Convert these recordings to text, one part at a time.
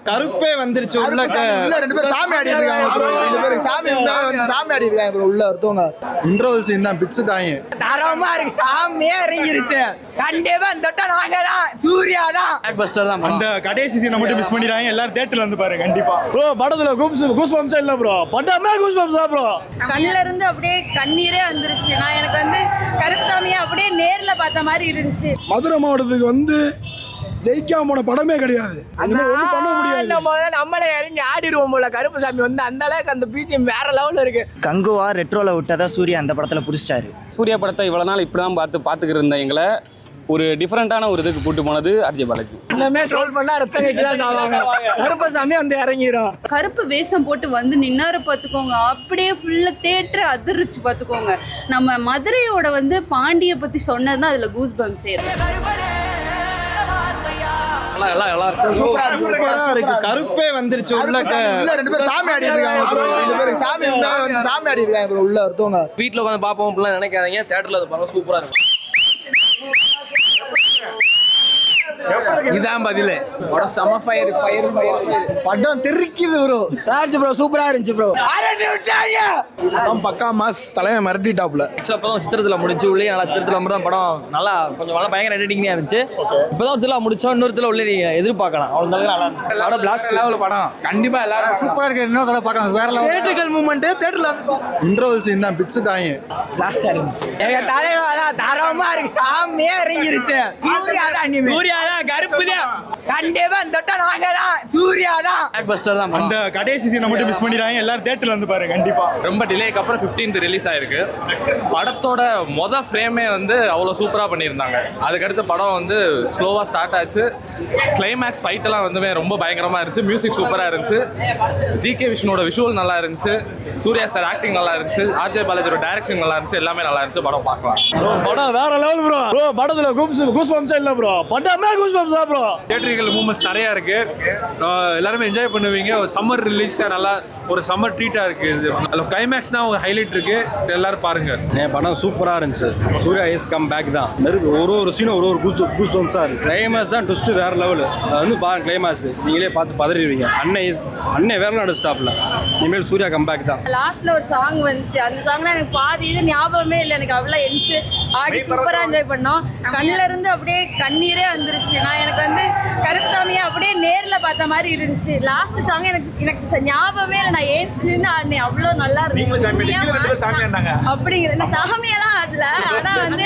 கருப்பே வந்துருச்சு உள்ள ரெண்டு பேரும் சாமி ஆடி இருக்காங்க ப்ரோ. ரெண்டு பேரும் சாமி ஆடி இருக்காங்க ப்ரோ. உள்ள ஒருத்தவங்க இன்ட்ரோல் சீன் தான் பிச்சுட்டாங்க. தரமா இருக்கு, சாமியே இறங்கிருச்சு. கண்டிப்பா இந்த நாங்க தான், சூர்யா தான் அந்த கடைசி சீனை மட்டும் மிஸ் பண்ணிடுறாங்க. எல்லாரும் தியேட்டர்ல வந்து பாருங்க கண்டிப்பா. ப்ரோ படத்துல கூஸ் பம்ப்ஸ் இல்ல ப்ரோ, படமே கூஸ் பம்ப்ஸ் தான் ப்ரோ. கண்ணுல இருந்து அப்படியே கண்ணீரே வந்துருச்சு. நான் எனக்கு வந்து கருப்புசாமியை அப்படியே நேர்ல பார்த்த மாதிரி இருந்துச்சு. மதுரை மாவட்டத்துக்கு வந்து ஜெயிக்காம போன படமே கிடையாது. பண்ண முடியாது. முதல்ல நம்மளே இறங்கி ஆடிடுவோம் போல. கருப்புசாமி வந்து அந்த அளவுக்கு அந்த பிஜிஎம் வேற லெவல்ல இருக்கு. கங்குவா ரெட்ரோல விட்டதா சூர்யா அந்த படத்துல புடிச்சிட்டாரு. சூர்யா படத்தை இவ்வளவு நாள் இப்படிதான் பார்த்துக்கிட்டு இருந்த எங்களை ஒரு டிஃப்ரெண்டான ஒரு இதுக்கு கூட்டு போனது ஆர்ஜே பாலாஜி. இன்னமே ட்ரோல் பண்ணா ரத்தம் கட்டிதான் சாவாங்க. கருப்புசாமி வந்து இறங்கிடும். கருப்பு வேஷம் போட்டு வந்து நின்னாரு பார்த்துக்கோங்க. அப்படியே ஃபுல்லா தேட்டர் அதிர்ச்சி பார்த்துக்கோங்க. நம்ம மதுரையோட வந்து பாண்டிய பத்தி சொன்னதுதான் அதுல கூஸ் பம்ப்ஸ் கருப்பே வந்துருச்சு உள்ள ரெண்டு பேரும் சாமி ஆடி இருக்காங்க ப்ரோ. ரெண்டு பேரும் சாமி ஆடி இருக்காங்க ப்ரோ. உள்ள ஒருத்தவங்க வீட்டில் உட்காந்து பார்ப்போம் அப்படிலாம் நினைக்காதீங்க. தேட்டரில் அதை பாருங்க, சூப்பராக இருக்கும். இதான் பதில். படம் செம ஃபயர். படம் தெரிக்குது ப்ரோ. ப்ரோ சூப்பரா இருந்துச்சு ப்ரோ. பக்கா மாஸ் தலைவன் மிரட்டி டாப்ல. இப்போதான் சித்திரத்தில் முடிச்சு உள்ளே நல்லா சித்திரத்தில் மட்டும் தான் படம் நல்லா கொஞ்சம் நல்லா பயங்கர எடிட்டிங்காக இருந்துச்சு. இப்போதான் சில முடிச்சோம், இன்னொரு ஒருத்தர் உள்ளே நீங்கள் எதிர்பார்க்கலாம். அவ்வளோ நல்லா படம் பிளாஸ்ட் லெவல் படம். கண்டிப்பா எல்லாரும் சூப்பரா இருக்கு. இன்னும் கடை பார்க்கலாம். வேற லெவல் தியேட்டர்கள் மூவ்மெண்ட் தியேட்டர்ல இன்ட்ரோல் சீன் தான் பிச்சுட்டாங்க. பிளாஸ்டா இருந்துச்சு. எங்க தலைவா தரமா இருக்கு, சாமியே இறங்கிருச்சு. சூர்யா தான் அனிமே. சூர்யா தான் கருப்பு தான். கண்டிப்பா இந்த நாங்க தான், சூர்யா தான். அந்த கடைசி சீனை மட்டும் மிஸ் பண்ணிடுறாங்க. எல்லாரும் தியேட்டர்ல வந்து பாருங்க கண்டிப்பா. ரொம்ப டிலேக்கு அப்புறம் 15th ரிலீஸ் ஆயிருக்கு. படத்தோட ஃப்ரேமே வந்து அவ்வளோ சூப்பராக பண்ணியிருந்தாங்க. அதுக்கடுத்து படம் வந்து ஸ்லோவாக ஸ்டார்ட் ஆச்சு. கிளைமேக்ஸ் ஃபைட் எல்லாம் வந்து ரொம்ப பயங்கரமாக இருந்துச்சு. மியூசிக் சூப்பராக இருந்துச்சு. ஜிகே விஷ்ணுவோட விஷுவல் நல்லா இருந்துச்சு. சூர்யா சார் ஆக்டிங் நல்லா இருந்துச்சு. ஆர்ஜே பாலாஜியோட டைரக்ஷன் நல்லா இருந்துச்சு. எல்லாமே நல்லா இருந்துச்சு. படம் பார்க்கலாம். படம் வேற லெவல் ப்ரோ. ப்ரோ படத்துல கூஸ் பம்ப்ஸ் இல்ல ப்ரோ, படமே கூஸ் பம்ப்ஸ் தான் ப்ரோ. தியேட்டரிக்கல் மூமெண்ட்ஸ் நிறையா இருக்கு. எல்லாருமே என்ஜாய் பண்ணுவீங்க. ஒரு சம்மர் ரிலீஸாக நல்லா ஒரு சம்மர் ட்ரீட்டாக இருக்கு. அதில் கிளைமேக்ஸ் தான் ஒரு ஹைலைட் இருக்கு. எல்லாரும் பாருங்க. படம் சூப்பரா இருந்துச்சு. சூர்யா இஸ் கம் பேக் தான். ஒரு சீனும் ஒரு கூஸ் பம்ப்ஸா இருந்துச்சு. கிளைமேக்ஸ் தான் ட்விஸ்ட் வேற லெவல். அது வந்து பாருங்க கிளைமேக்ஸ் நீங்களே பார்த்து பதறிடுவீங்க. அன்னை வேற நடு ஸ்டாப்ல. இனிமேல் சூர்யா கம் பேக் தான். லாஸ்ட்ல ஒரு சாங் வந்துச்சு. அந்த சாங் தான் எனக்கு பாதி இது ஞாபகமே இல்லை. எனக்கு அவ்வளோ என்ஜு ஆடி சூப்பரா என்ஜாய் பண்ணோம். கண்ணுல இருந்து அப்படியே கண்ணீரே வந்துருச்சு. நான் எனக்கு வந்து கருப்புசாமியை அப்படியே நேர்ல பார்த்த மாதிரி இருந்துச்சு. லாஸ்ட் சாங் எனக்கு ஞாபகமே இல்லை. நான் ஏன்ச்சு நின்று ஆடினேன். அவ்வளோ நல்லா இருந்துச்சு. அப்படிங்கிற நான் சாமியெல்லாம் ஆடல. ஆனா வந்து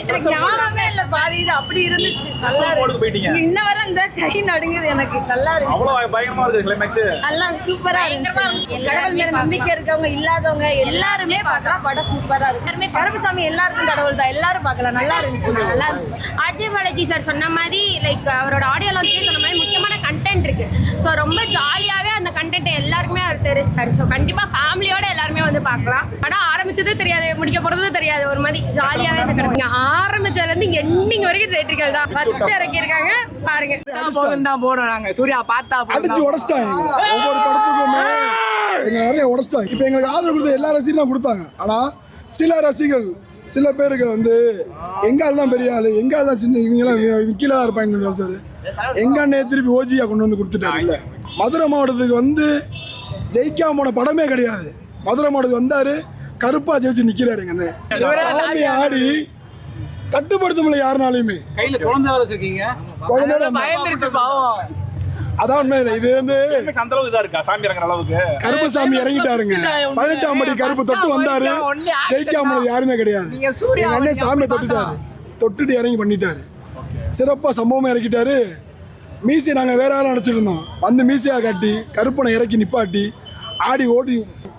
எனக்கு ஞாபகமே இல்லை பாதி இது. அப்படி இருந்துச்சு. நல்லா இருந்துச்சு. இன்ன வரை இந்த கை நடுங்குது. எனக்கு நல்லா இருந்துச்சு. நல்லா சூப்பரா இருந்துச்சு. கடவுள் மேல நம்பிக்கை இருக்கவங்க இல்லாதவங்க எல்லாருமே பார்க்கலாம். படம் சூப்பரா இருக்கு. கருப்புசாமி எல்லாருக்கும் கடவுள் தான். எல்லாரும் பார்க்கலாம். நல்லா இருந்துச்சு. நல்லா இருந்துச்சு. ஆர்ஜே பாலாஜி சார் சொன்ன மாதிரி லைக் அவரோட ஆடியோ லான்ச்லேயே சொன்ன மாதிரி முக்கியமான கண்டென்ட் இருக்கு. ஸோ ரொம்ப ஜாலியாகவே அந்த கண்டென்ட் எல்லாருக்குமே அவர் தெரிஞ்சிட்டாரு. ஸோ கண்டிப்பாக ஃபேமிலியோட எல்லாருமே வந்து பார்க்கலாம். படம் ஆரம்பிச்சதே தெரியாது, முடிக்க போகிறதும் தெரியாது. ஒரு மாதிரி ஜாலியாகவே இந்த கிடக்குங்க. ஆரம்பிச்சதுலேருந்து இங்கே எண்டிங் வரைக்கும் தேட்டர்கள் தான் வச்சு இறக்கியிருக்காங்க. பாருங்க தான் போனோம் நாங்கள். சூர்யா பார்த்தா அடிச்சு உடச்சிட்டாங்க. ஒவ்வொரு படத்துக்குமே எங்க நிறைய உடச்சிட்டாங்க. இப்போ எங்களுக்கு ஆதரவு கொடுத்த எல்லா ரசிகரும் தான் கொடுத்தாங்க. ஆனால் சில ரசிகர்கள் சில பேருக்கு வந்து எங்கால் தான் பெரிய ஆளு, எங்கால் தான் சின்ன, இவங்கெல்லாம் கீழே இருப்பாங்க சார். எங்க அண்ணே திருப்பி ஓஜியா கொண்டு வந்து கொடுத்துட்டாரு. இல்லை மதுரை மாவட்டத்துக்கு வந்து ஜெயிக்காம போன படமே கிடையாது. மதுரை மாவட்டத்துக்கு வந்தாரு, கருப்பா ஜெயிச்சு நிக்கிறாரு. எங்க அண்ணே ஆடி கட்டுப்படுத்த முடியல யாருனாலையுமே. கையில குழந்தை வச்சிருக்கீங்க. குழந்தை பயந்துருச்சு பாவம். அதான் உண்மை. இது வந்து அந்த அளவுக்கு தான் இருக்கா சாமி இறங்குற அளவுக்கு. கருப்பசாமி இறங்கிட்டாருங்க. 18ஆம் படி கருப்பு தொட்டு வந்தாரு. ஜெயிக்காம யாருமே கிடையாது. எங்க அண்ணன் சாமியை தொட்டுட்டு இறங்கி பண்ணிட்டாரு. சிறப்பா சம்பவமா இறக்கிட்டாரு. மீசையை நாங்கள் வேற ஆளும் நினச்சிட்டு இருந்தோம். வந்து மீசையாக காட்டி கருப்பனை இறக்கி நிப்பாட்டி ஆடி ஓடி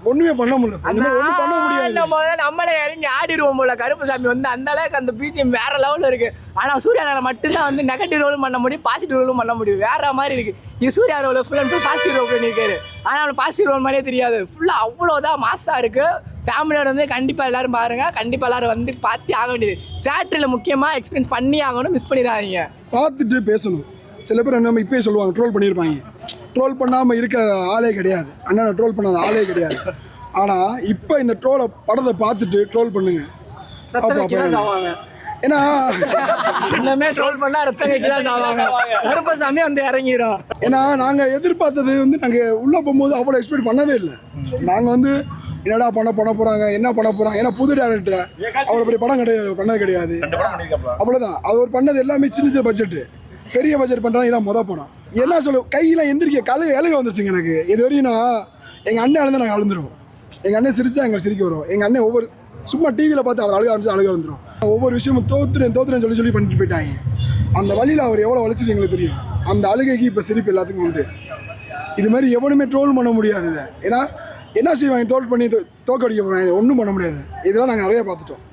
ஒண்ணுமே பண்ண முடியல. ஒன்றும் பண்ண முடியாது. முதல்ல நம்மளே இறங்கி ஆடிடுவோம் போல. கருப்புசாமி வந்து அந்த அளவுக்கு அந்த பிஜிஎம் வேற லெவலில் இருக்கு. ஆனால் சூர்யாவில் மட்டும்தான் வந்து நெகட்டிவ் ரோலும் பண்ண முடியும், பாசிட்டிவ் ரோலும் பண்ண முடியும். வேற மாதிரி இருக்கு. இது Suriya role full and full positive role பண்ணியிருக்காரு. ஆனால் அவனுக்கு பாசிட்டிவ் ரோல் மாதிரியே தெரியாது. ஃபுல்லாக அவ்வளோதான் மாஸா இருக்கு. ஃபேமிலியோட வந்து கண்டிப்பாக எல்லாரும் பாருங்க. கண்டிப்பாக எல்லாரும் வந்து பார்த்து ஆக வேண்டியது. தியேட்டரில் முக்கியமாக எக்ஸ்பீரியன்ஸ் பண்ணி ஆகணும். மிஸ் பண்ணிடாதீங்க. பார்த்துட்டு பேசணும். சில பேர் நம்ம இப்பயே சொல்லுவாங்க ட்ரோல் பண்ணியிருப்பாங்க. ட்ரோல் பண்ணாமல் இருக்க ஆளே கிடையாது. அண்ணனை ட்ரோல் பண்ணாத ஆளே கிடையாது. ஆனால் இப்போ இந்த படத்தை பார்த்துட்டு ட்ரோல் பண்ணுங்க. ஏன்னா இன்னமே ட்ரோல் பண்ணா ரத்தம் கட்டி தான் சாவாங்க. கருப்பசாமி வந்து இறங்கிடும். ஏன்னா நாங்கள் எதிர்பார்த்தது வந்து நாங்கள் உள்ளே போகும்போது அவ்வளோ எக்ஸ்பெக்ட் பண்ணவே இல்லை. நாங்கள் வந்து என்னடா பண்ண போகிறாங்க, என்ன பண்ண போகிறாங்க. ஏன்னா புது டேரக்டர் அவ்வளோ பெரிய படம் பண்ணது கிடையாது. அவ்வளோதான். அவர் பண்ணது எல்லாமே சின்ன சின்ன பட்ஜெட்டு. பெரிய பட்ஜெட் பண்ணுறாங்க, இதான் மொதல் படம். என்ன சொல்ல கையெல்லாம் எந்திரிக்க எழுக வந்துருச்சுங்க எனக்கு. இது வரையும் நான் எங்கள் அண்ணன் அழுந்து நாங்கள் அழுந்துருவோம். எங்கள் அண்ணன் சிரிச்சா எங்களுக்கு சிரிக்க வரும். எங்கள் அண்ணன் ஒவ்வொரு சும்மா டிவியில் பார்த்து அவர் அழுக வந்துடும். ஒவ்வொரு விஷயமும் தோத்துறேன்னு சொல்லி பண்ணிட்டு போயிட்டாங்க. அந்த வழியில் அவர் எவ்வளோ வலிச்சுட்டு எங்களுக்கு தெரியும். அந்த அழுகைக்கு இப்போ சிரிப்பு எல்லாத்துக்கும் உண்டு. இது மாதிரி எவனுமே ட்ரோல் பண்ண முடியாது. இதை ஏன்னா என்ன செய்வாங்க, ட்ரோல் பண்ணி தோக்கடிக்க போகிறாங்க, ஒன்றும் பண்ண முடியாது. இதெல்லாம் நாங்கள் நிறைய பார்த்துட்டோம்.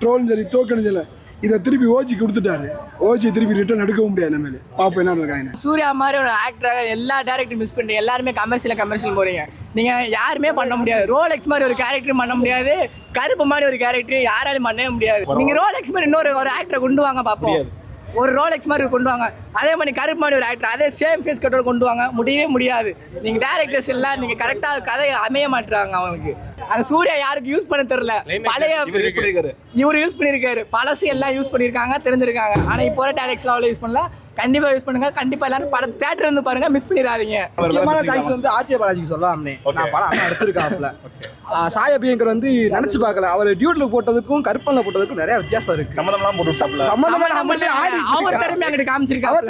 ட்ரோலும் சரி தோக்கணும் சரி. இதை திருப்பி ஓஜி கொடுத்துட்டாரு. ஓஜி திருப்பி ரிட்டர்ன் எடுக்கவும் முடியாது. நம்ம பாப்போம் என்ன இருக்காங்க. சூர்யா மாதிரி ஒரு ஆக்டராக எல்லா டேரக்டரும் மிஸ் பண்ணுறீங்க. எல்லாருமே கமர்ஷியல் போகிறீங்க. நீங்கள் யாருமே பண்ண முடியாது. ரோலெக்ஸ் மாதிரி ஒரு கேரக்டரும் பண்ண முடியாது. கருப்பு மாதிரி ஒரு கேரக்டர் யாராலும் பண்ணவே முடியாது. நீங்கள் ரோலெக்ஸ் மாதிரி இன்னொரு ஆக்டரை கொண்டு வாங்க பார்ப்போம். ஒரு ரோலெக்ஸ் மாதிரி கொண்டு வாங்க. அதே மாதிரி கருப்பு மாதிரி ஒரு ஆக்டர் அதே சேம் ஃபேஸ் கட்டோட கொண்டு வாங்க. முடியவே முடியாது. நீங்கள் டேரக்டர்ஸ் எல்லாம் நீங்கள் கரெக்டாக கதை அமைய மாட்டுறாங்க அவங்களுக்கு. ஆனால் சூர்யா யாருக்கு யூஸ் பண்ண தெரியல. பழைய இவர் யூஸ் பண்ணியிருக்காரு. பழசு எல்லாம் யூஸ் பண்ணியிருக்காங்க, தெரிஞ்சிருக்காங்க. ஆனால் இப்போ வர டேரக்டர்ஸ்லாம் அவ்வளோ யூஸ் பண்ணல. கண்டிப்பாக யூஸ் பண்ணுங்க. கண்டிப்பாக எல்லாரும் படம் தேட்டர் இருந்து பாருங்க, மிஸ் பண்ணிடாதீங்க. முக்கியமான தேங்க்ஸ் வந்து ஆர்ஜே பாலாஜிக்கு சொல்லலாம்னே. நான் படம் அண்ணா எடுத்திருக்காப்புல. சாய் அபியங்கர் வந்து நினைச்சு பார்க்கல. அவர் டியூட்ல போட்டதுக்கும் கருப்பன்ல போட்டதுக்கும் நிறைய வித்தியாசம் இருக்கு. அவர் திறமை அங்கிட்டு காமிச்சிருக்காரு.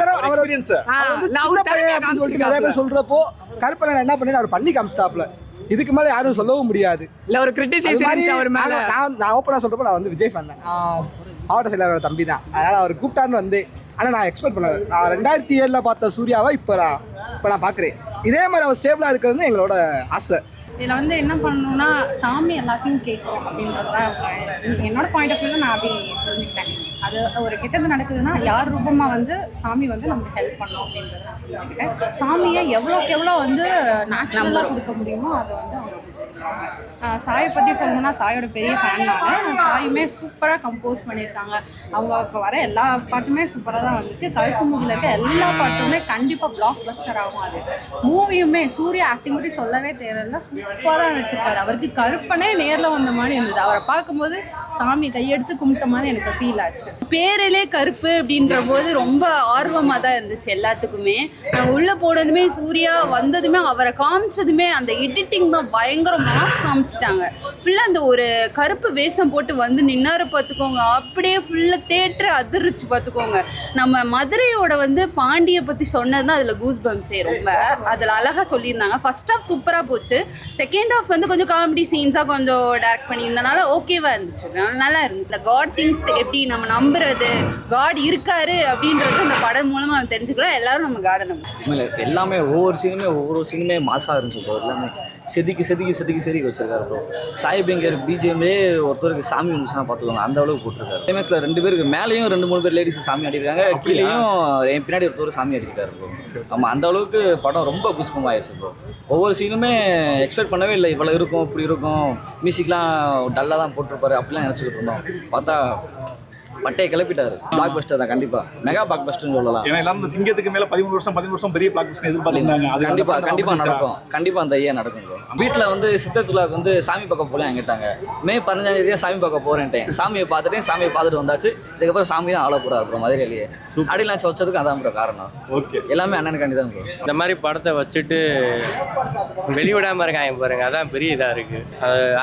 நிறைய பேர் சொல்றப்போ கருப்பனை என்ன பண்ணி அவர் பண்ணி காமிச்சிட்டாப்ல. இதுக்கு மேல யாரும் சொல்லவும் முடியாது. இல்ல ஒரு கிரிட்டிசைஸ் அவர் மேல. நான் ஓப்பனா சொல்றப்போ நான் வந்து விஜய் ஃபேன் தான். மாவட்ட செயலாளரோட தம்பி தான். அதனால அவர் கூப்பிட்டான்னு வந்து. ஆனால் நான் எக்ஸ்பெக்ட் பண்ணல. நான் 2007 பார்த்த சூர்யாவை இப்போ நான் பார்க்குறேன். இதே மாதிரி அவர் ஸ்டேபிளாக இருக்கிறது எங்களோட ஆசை. இதில் வந்து என்ன பண்ணணும்னா சாமி எல்லாத்தையும் கேட்கும் அப்படின்றது தான் என்னோட பாயிண்ட் ஆஃப் வியூவில் நான் அப்படி புரிஞ்சுக்கிட்டேன். அது ஒரு கெட்டது நடக்குதுன்னா யார் ரூபமாக வந்து சாமி வந்து நமக்கு ஹெல்ப் பண்ணணும் அப்படின்றத நான் புரிஞ்சுக்கிட்டேன். சாமியை எவ்வளோக்கு எவ்வளோ வந்து நேச்சுரலாக கொடுக்க முடியுமோ அதை வந்து அவங்க கொடுத்துருக்காங்க. சாயை பற்றி சொல்லணும்னா சாயோட பெரிய ஃபேன் நான். சாயுமே சூப்பராக கம்போஸ் பண்ணியிருக்காங்க. அவங்க இப்போ வர எல்லா பாட்டுமே சூப்பராக தான் வந்துருக்கு. கருப்பு மூவியில் இருக்க எல்லா பாட்டுமே கண்டிப்பாக பிளாக் பஸ்டர் ஆகும். அது மூவியுமே சூர்யா ஆக்டிங் பற்றி சொல்லவே தேவையில்லை. சூப்பராக நடிச்சிருக்காரு. அவருக்கு கருப்பனே நேரில் வந்த மாதிரி இருந்தது. அவரை பார்க்கும்போது சாமி கையெடுத்து கும்பிட்ட மாதிரி எனக்கு ஃபீல் ஆச்சு. பேரிலே கருப்பு அப்படின்ற போது ரொம்ப ஆர்வமாக தான் இருந்துச்சு எல்லாத்துக்குமே. நாங்கள் உள்ளே போனதுமே சூர்யா வந்ததுமே அவரை காமிச்சதுமே அந்த எடிட்டிங் தான் பயங்கர மாஸ் காமிச்சிட்டாங்க. ஃபுல்லாக அந்த ஒரு கருப்பு வேஷம் போட்டு வந்து நின்னார பார்த்துக்கோங்க. அப்படியே ஃபுல்லாக தேட்டரை அதிர்ச்சி பார்த்துக்கோங்க. நம்ம மதுரையோட வந்து பாண்டியை பற்றி சொன்னது தான் அதில் கூஸ் பம்ஸே. ரொம்ப அதில் அழகாக சொல்லியிருந்தாங்க. ஃபர்ஸ்ட் ஹாஃப் சூப்பராக போச்சு. செகண்ட் ஹாஃப் வந்து கொஞ்சம் காமெடி சீன்ஸாக கொஞ்சம் டைரக்ட் பண்ணியிருந்தனால ஓகேவாக இருந்துச்சு. நல்லா இருந்துச்சு. இந்த காட் திங்ஸ் எப்படி நம்ம நம்புறது, காட் இருக்காரு அப்படின்றது அந்த படம் மூலமாக தெரிஞ்சுக்கலாம். எல்லாரும் நம்ம காடை நம்புறோம். எல்லாமே ஒவ்வொரு சீனுமே மாசாக இருந்துச்சு ப்ரோ. எல்லாமே செதுக்கி வச்சிருக்காரு ப்ரோ. சாய் அபியங்கர் பிஜிஎம்லேயே ஒருத்தருக்கு சாமி வந்துச்சுன்னா பார்த்துக்கோங்க, அந்த அளவுக்கு போட்டிருக்காரு. கிளைமேக்ஸில் 2 பேருக்கு மேலேயும் 2-3 பேர் லேடிஸ் சாமி ஆடிருக்காங்க. கீழேயும் என் பின்னாடி ஒருத்தர் சாமி ஆடிருக்காரு ப்ரோ. ஆமாம், அந்த அளவுக்கு படம் ரொம்ப புஷ்பம் ஆயிடுச்சு ப்ரோ. ஒவ்வொரு சீனுமே எக்ஸ்பெக்ட் பண்ணவே இல்லை இவ்வளோ இருக்கும், இப்படி இருக்கும். மியூசிக்லாம் டல்லாக தான் போட்டிருப்பாரு அப்படிலாம் நினச்சிக்கிட்டு இருந்தோம். பார்த்தா பட்டையை கிளப்பிட்டாரு. பிளாக் பஸ்டர் தான். கண்டிப்பாக மெகா பிளாக் பஸ்டர்னு சொல்லலாம். ஏன்னா எல்லாரும் சிங்கத்துக்கு மேலே 13 வருஷம் பெரிய பிளாக் பஸ்டர் எதிர்பார்த்துருந்தாங்க. கண்டிப்பாக நடக்கும். கண்டிப்பாக அந்த ஐயா நடக்கும் ப்ரோ. வீட்டில் வந்து சித்தத்துலாவுக்கு வந்து சாமி பார்க்க போகலாம் கேட்டாங்க. மே 15 சாமி பார்க்க போகிறேன்ட்டேன். சாமியை பார்த்துட்டு வந்தாச்சு. இதுக்கப்புறம் சாமி தான் ஆள போகிறாரு ப்ரோ மதுரையிலேயே. அடிலாச்சு வச்சதுக்கு அதான் ப்ரோ காரணம். ஓகே, எல்லாமே அண்ணனுக்காண்டி தான் ப்ரோ. இந்த மாதிரி படத்தை வச்சுட்டு வெளிவிடாமல் இருக்காங்க பாருங்க, அதான் பெரிய இதாக இருக்குது.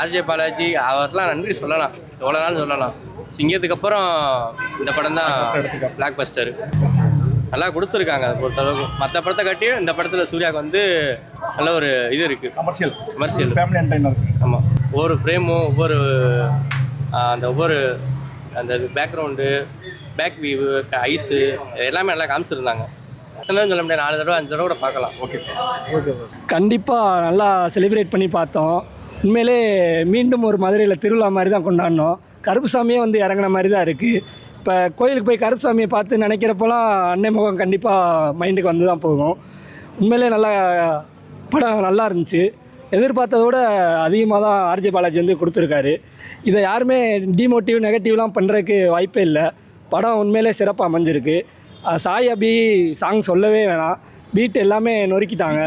ஆர்ஜே பாலாஜி அவர்லாம் நன்றி சொல்லலாம், எவ்வளோ நாள் சொல்லலாம். சிங்கத்துக்கு அப்புறம் இந்த படம் தான் பிளாக் பஸ்டர். நல்லா கொடுத்துருக்காங்க அதை பொறுத்தளவுக்கு. மற்ற படத்தை காட்டியும் இந்த படத்தில் சூர்யாவுக்கு வந்து நல்ல ஒரு இது இருக்குது. Commercial family entertainer. ஆமாம், ஒவ்வொரு ஃப்ரேமும் ஒவ்வொரு அந்த பேக்ரவுண்டு, பேக் வியூ, ஐஸு எல்லாமே நல்லா காமிச்சிருந்தாங்க. எத்தனை சொல்ல முடியாது, 4 தடவை 5 தடவை கூட பார்க்கலாம். Okay sir. கண்டிப்பாக நல்லா செலிப்ரேட் பண்ணி பார்த்தோம். உண்மையிலே மீண்டும் ஒரு மதுரையில் திருவிழா மாதிரி தான் கொண்டாடினோம். கருப்புசாமியே வந்து இறங்கின மாதிரி தான் இருக்குது. இப்போ கோயிலுக்கு போய் கருப்புசாமியை பார்த்து நினைக்கிறப்போலாம் அன்னை முகம் கண்டிப்பாக மைண்டுக்கு வந்து தான் போகும். உண்மையிலே நல்லா படம் நல்லா இருந்துச்சு. எதிர்பார்த்ததோட அதிகமாக தான் ஆர்ஜே பாலாஜி வந்து கொடுத்துருக்காரு. இதை யாருமே டிமோட்டிவ் நெகட்டிவ்லாம் பண்ணுறதுக்கு வாய்ப்பே இல்லை. படம் உண்மையிலே சிறப்பாக அமைஞ்சிருக்கு. சாய் அபி சாங் சொல்லவே வேணாம். பீட் எல்லாமே நொறுக்கிட்டாங்க.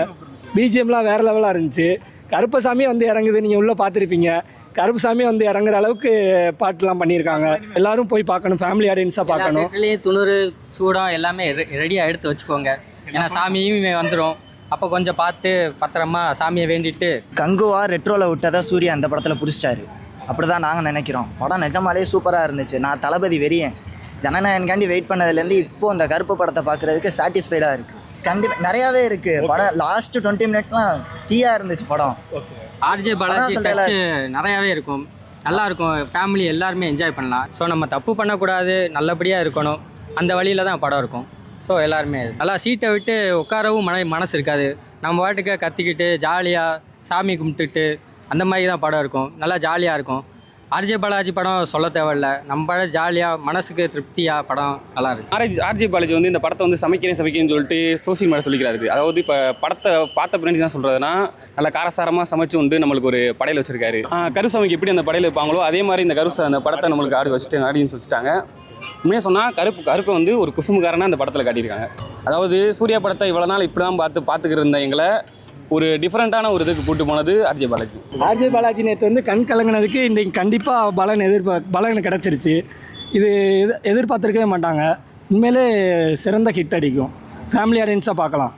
பிஜிஎம்லாம் வேறு லெவலாக இருந்துச்சு. கருப்பசாமியே வந்து இறங்குது, நீங்கள் உள்ளே பார்த்துருப்பீங்க. கருப்புசாமி வந்து இறங்குற அளவுக்கு பாட்டுலாம் பண்ணியிருக்காங்க. எல்லாரும் போய் பார்க்கணும், ஃபேமிலி ஆடியன்ஸாக பார்க்கணும். துணுறு சூடம் எல்லாமே ரெடியாக எடுத்து வச்சுக்கோங்க. ஏன்னா சாமியும் வந்துடும். அப்போ கொஞ்சம் பார்த்து பத்திரமா சாமியை வேண்டிட்டு. கங்குவா ரெட்ரோவில் விட்டதை சூர்யா அந்த படத்தில் பிடிச்சிட்டாரு. அப்படி தான் நாங்கள் நினைக்கிறோம். படம் நிஜமாலே சூப்பராக இருந்துச்சு. நான் தளபதி வெறியன் ஜனநாயகன்காண்டி வெயிட் பண்ணதுலேருந்து இப்போ அந்த கருப்பு படத்தை பார்க்குறதுக்கு சாட்டிஸ்ஃபைடாக இருக்குது. கண்டிப்பாக நிறையாவே இருக்குது படம். லாஸ்ட்டு 20 மினிட்ஸ்லாம் தீயாக இருந்துச்சு படம். ஆர்ஜே பாலாஜி டச் நிறையாவே இருக்கும், நல்லா இருக்கும். ஃபேமிலி எல்லாருமே என்ஜாய் பண்ணலாம். ஸோ நம்ம தப்பு பண்ணக்கூடாது, நல்லபடியாக இருக்கணும். அந்த வழியில் தான் படம் இருக்கும். ஸோ எல்லாருமே நல்லா சீட்டை விட்டு உட்காரவும் மனசு இருக்காது. நம்ம பாட்டுக்கு கத்திக்கிட்டு ஜாலியாக சாமி கும்பிட்டுட்டு அந்த மாதிரி தான் படம் இருக்கும். நல்லா ஜாலியாக இருக்கும். ஆர்ஜே பாலாஜி படம் சொல்ல தேவையில்ல, நம்ம படம் ஜாலியாக மனசுக்கு திருப்தியாக படம் நல்லா இருந்துச்சு. ஆர்ஜே பாலாஜி வந்து இந்த படத்தை வந்து சமைக்கிறேன்னு சொல்லிட்டு சோசியல் மீடியா சொல்லிக்கிறாரு. அதாவது இப்போ படத்தை பார்த்த பின்னாடி தான் சொல்கிறதுனா நல்லா காரசாரமாக சமைச்சு உண்டு நம்மளுக்கு ஒரு படையில் வச்சிருக்காரு. கருசாமிக்கு எப்படி அந்த படையில் வைப்பாங்களோ அதே மாதிரி இந்த அந்த படத்தை நம்மளுக்கு ஆடியன்ஸ் வச்சுட்டாங்க. உண்மையாக சொன்னால் கருப்பை வந்து ஒரு குசுமுகாரனாக அந்த படத்தில் காட்டியிருக்காங்க. அதாவது சூர்யா படத்தை இவ்வளோ நாள் இப்படி தான் பார்த்துக்கிட்டு இருந்த எங்களை ஒரு டிஃப்ரெண்ட்டான ஒரு இதுக்கு கூட்டு போனது ஆர்ஜே பாலாஜி. ஆர்ஜே பாலாஜி நேற்று வந்து கண் கலங்கினதுக்கு இன்றைக்கி கண்டிப்பாக பலன் கிடச்சிருச்சு. இது எதிர்பார்த்துருக்கவே மாட்டாங்க. உண்மையிலே சிறந்த ஹிட் அடிக்கும். ஃபேமிலி ஆடியன்ஸாக பார்க்கலாம்.